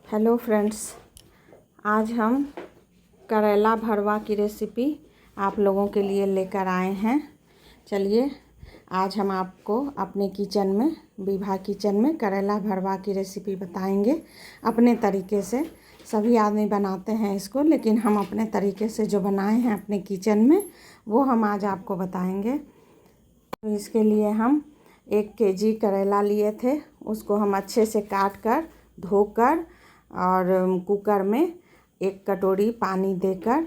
Hello friends, आज हम करेला भरवा की रेसिपी आप लोगों के लिए लेकर आए हैं। चलिए, आज हम आपको अपने किचन में, विभा किचन में करेला भरवा की रेसिपी बताएंगे अपने तरीके से। सभी आदमी बनाते हैं इसको, लेकिन हम अपने तरीके से जो बनाए हैं अपने किचन में वो हम आज आपको बताएंगे। तो इसके लिए हम 1 केजी करेला लिए थे। उसको हम अच्छे से काट कर, धोकर और कुकर में 1 कटोरी पानी देकर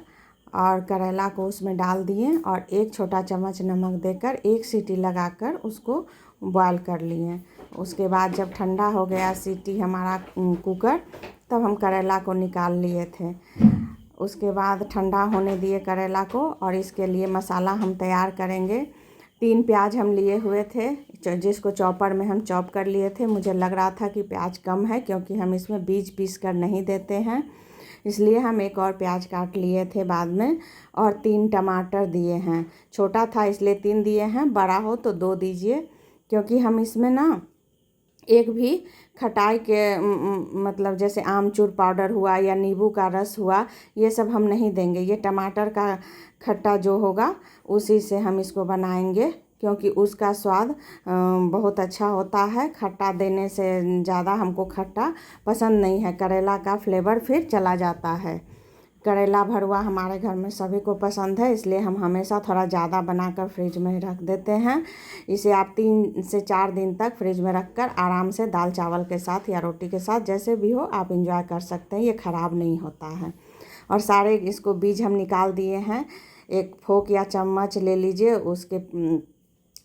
और करेला को उसमें डाल दिए और 1 छोटा चम्मच नमक देकर 1 सीटी लगाकर उसको बॉयल कर लिए। उसके बाद जब ठंडा हो गया सीटी हमारा कुकर, तब हम करेला को निकाल लिए थे। उसके बाद ठंडा होने दिए करेला को, और इसके लिए मसाला हम तैयार करेंगे। 3 प्याज हम लिए हुए थे, जिसको चॉपर में हम चॉप कर लिए थे। मुझे लग रहा था कि प्याज कम है, क्योंकि हम इसमें बीज पीस कर नहीं देते हैं, इसलिए हम 1 और प्याज काट लिए थे बाद में। और 3 टमाटर दिए हैं। छोटा था इसलिए 3 दिए हैं, बड़ा हो तो 2 दीजिए, क्योंकि हम इसमें ना एक भी खटाई के मतलब जैसे आमचूर पाउडर हुआ या नींबू का रस हुआ, ये सब हम नहीं देंगे। ये टमाटर का खट्टा जो होगा उसी से हम इसको बनाएंगे, क्योंकि उसका स्वाद बहुत अच्छा होता है। खट्टा देने से ज़्यादा हमको खट्टा पसंद नहीं है, करेला का फ्लेवर फिर चला जाता है। करेला भरवा हमारे घर में सभी को पसंद है, इसलिए हम हमेशा थोड़ा ज़्यादा बनाकर फ्रिज में रख देते हैं। इसे आप 3 से 4 दिन तक फ्रिज में रखकर आराम से दाल चावल के साथ या रोटी के साथ, जैसे भी हो, आप इंजॉय कर सकते हैं। ये ख़राब नहीं होता है। और सारे इसको बीज हम निकाल दिए हैं। 1 फोक या चम्मच ले लीजिए, उसके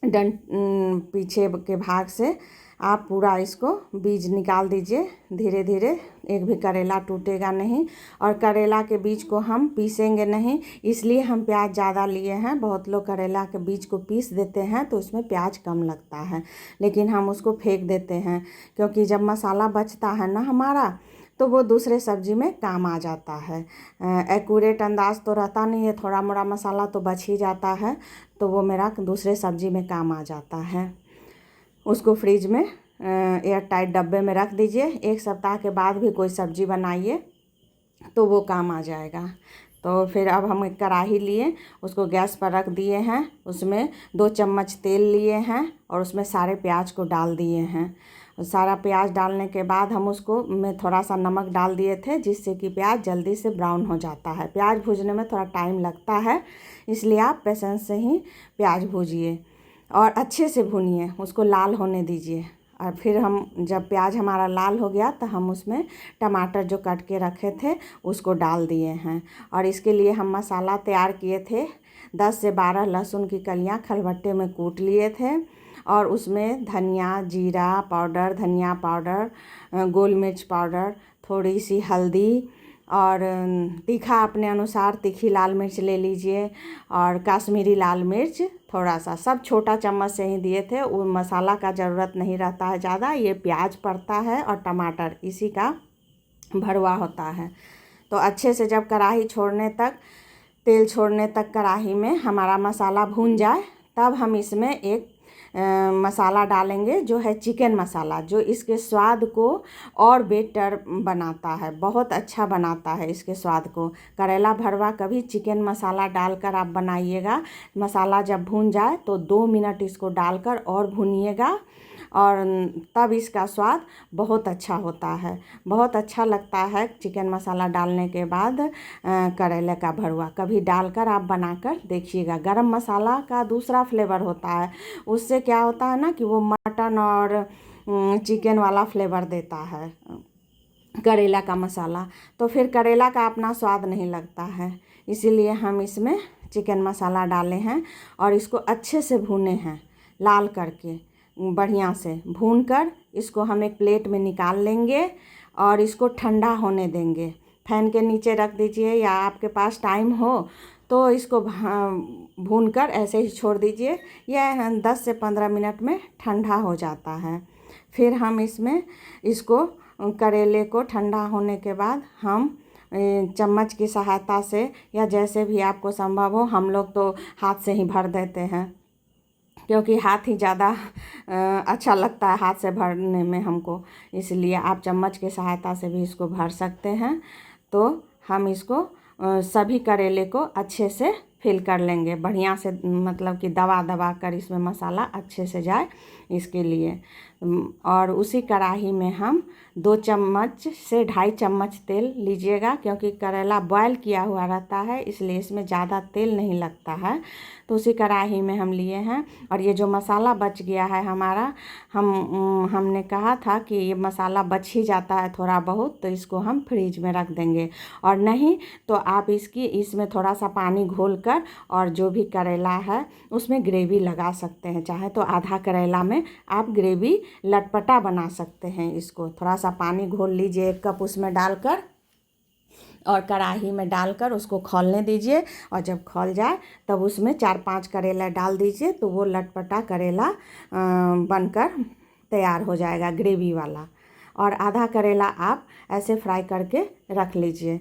पीछे के भाग से आप पूरा इसको बीज निकाल दीजिए धीरे धीरे, एक भी करेला टूटेगा नहीं। और करेला के बीज को हम पीसेंगे नहीं, इसलिए हम प्याज ज़्यादा लिए हैं। बहुत लोग करेला के बीज को पीस देते हैं तो उसमें प्याज कम लगता है, लेकिन हम उसको फेंक देते हैं, क्योंकि जब मसाला बचता है ना हमारा, तो वो दूसरे सब्जी में काम आ जाता है। एक्यूरेट अंदाज तो रहता नहीं है, थोड़ा मोड़ा मसाला तो बच ही जाता है, तो वो मेरा दूसरे सब्जी में काम आ जाता है। उसको फ्रिज में एयर टाइट डब्बे में रख दीजिए। 1 सप्ताह के बाद भी कोई सब्जी बनाइए तो वो काम आ जाएगा। तो फिर अब हम एक कढ़ाई लिए, उसको गैस पर रख दिए हैं। उसमें 2 चम्मच तेल लिए हैं और उसमें सारे प्याज को डाल दिए हैं। सारा प्याज डालने के बाद हम उसको में थोड़ा सा नमक डाल दिए थे, जिससे कि प्याज जल्दी से ब्राउन हो जाता है। प्याज भूनने में थोड़ा टाइम लगता है, इसलिए आप पेशेंस से ही प्याज भूजिए और अच्छे से भूनिए, उसको लाल होने दीजिए। और फिर हम जब प्याज हमारा लाल हो गया तो हम उसमें टमाटर जो कट के रखे थे उसको डाल दिए हैं। और इसके लिए हम मसाला तैयार किए थे। 10 से 12 लहसुन की कलियां खलबट्टे में कूट लिए थे, और उसमें धनिया, जीरा पाउडर, धनिया पाउडर, गोल मिर्च पाउडर, थोड़ी सी हल्दी और तीखा अपने अनुसार तीखी लाल मिर्च ले लीजिए, और कश्मीरी लाल मिर्च थोड़ा सा, सब छोटा चम्मच से ही दिए थे। वो मसाला का ज़रूरत नहीं रहता है ज़्यादा, ये प्याज पड़ता है और टमाटर, इसी का भरवा होता है। तो अच्छे से जब कढ़ाई छोड़ने तक, तेल छोड़ने तक कढ़ाई में हमारा मसाला भून जाए, तब हम इसमें एक मसाला डालेंगे, जो है चिकन मसाला, जो इसके स्वाद को और बेटर बनाता है, बहुत अच्छा बनाता है इसके स्वाद को। करेला भरवा कभी चिकन मसाला डालकर आप बनाइएगा। मसाला जब भून जाए तो 2 मिनट इसको डालकर और भूनिएगा, और तब इसका स्वाद बहुत अच्छा होता है। बहुत अच्छा लगता है चिकन मसाला डालने के बाद करेले का भरवा। कभी डालकर आप बनाकर देखिएगा। गरम मसाला का दूसरा फ्लेवर होता है, उससे क्या होता है ना कि वो मटन और चिकन वाला फ्लेवर देता है करेला का मसाला, तो फिर करेला का अपना स्वाद नहीं लगता है। इसीलिए हम इसमें चिकन मसाला डाले हैं और इसको अच्छे से भूने हैं, लाल करके बढ़िया से भूनकर इसको हम एक प्लेट में निकाल लेंगे और इसको ठंडा होने देंगे। फैन के नीचे रख दीजिए, या आपके पास टाइम हो तो इसको भूनकर ऐसे ही छोड़ दीजिए। यह 10 से 15 मिनट में ठंडा हो जाता है। फिर हम इसमें इसको करेले को ठंडा होने के बाद हम चम्मच की सहायता से, या जैसे भी आपको संभव हो, हम लोग तो हाथ से ही भर देते हैं, क्योंकि हाथ ही ज़्यादा अच्छा लगता है हाथ से भरने में हमको, इसलिए आप चम्मच की सहायता से भी इसको भर सकते हैं। तो हम इसको सभी करेले को अच्छे से फिल कर लेंगे बढ़िया से, मतलब कि दबा दबा कर इसमें मसाला अच्छे से जाए इसके लिए। और उसी कढ़ाई में हम 2 चम्मच से 2.5 चम्मच तेल लीजिएगा, क्योंकि करेला बॉयल किया हुआ रहता है इसलिए इसमें ज़्यादा तेल नहीं लगता है। तो उसी कढ़ाई में हम लिए हैं। और ये जो मसाला बच गया है हमारा, हमने कहा था कि ये मसाला बच ही जाता है थोड़ा बहुत, तो इसको हम फ्रिज में रख देंगे। और नहीं तो आप इसमें थोड़ा सा पानी घोल कर और जो भी करेला है उसमें ग्रेवी लगा सकते हैं। चाहे तो आधा करेला में आप ग्रेवी लटपटा बना सकते हैं। इसको थोड़ा सा पानी घोल लीजिए 1 कप उसमें डालकर, और कढ़ाई में डालकर उसको खौलने दीजिए। और जब खौल जाए तब उसमें 4-5 करेला डाल दीजिए, तो वो लटपटा करेला बनकर तैयार हो जाएगा ग्रेवी वाला। और आधा करेला आप ऐसे फ्राई करके रख लीजिए।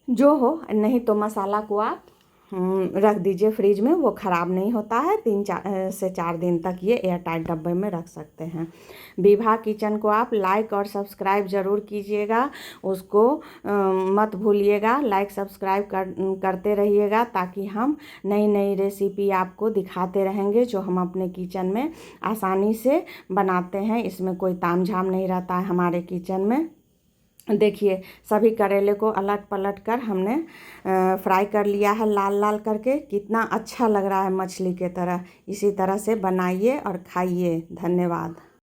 जो हो, नहीं तो मसाला को आप रख दीजिए फ्रिज में, वो ख़राब नहीं होता है। 3 से 4 दिन तक ये एयर टाइट डब्बे में रख सकते हैं। विभा किचन को आप लाइक और सब्सक्राइब ज़रूर कीजिएगा, उसको मत भूलिएगा। लाइक सब्सक्राइब करते रहिएगा, ताकि हम नई नई रेसिपी आपको दिखाते रहेंगे जो हम अपने किचन में आसानी से बनाते हैं। इसमें कोई तामझाम नहीं रहता है हमारे किचन में। देखिए सभी करेले को अलट पलट कर हमने फ्राई कर लिया है लाल लाल करके। कितना अच्छा लग रहा है मछली के तरह। इसी तरह से बनाइए और खाइए। धन्यवाद।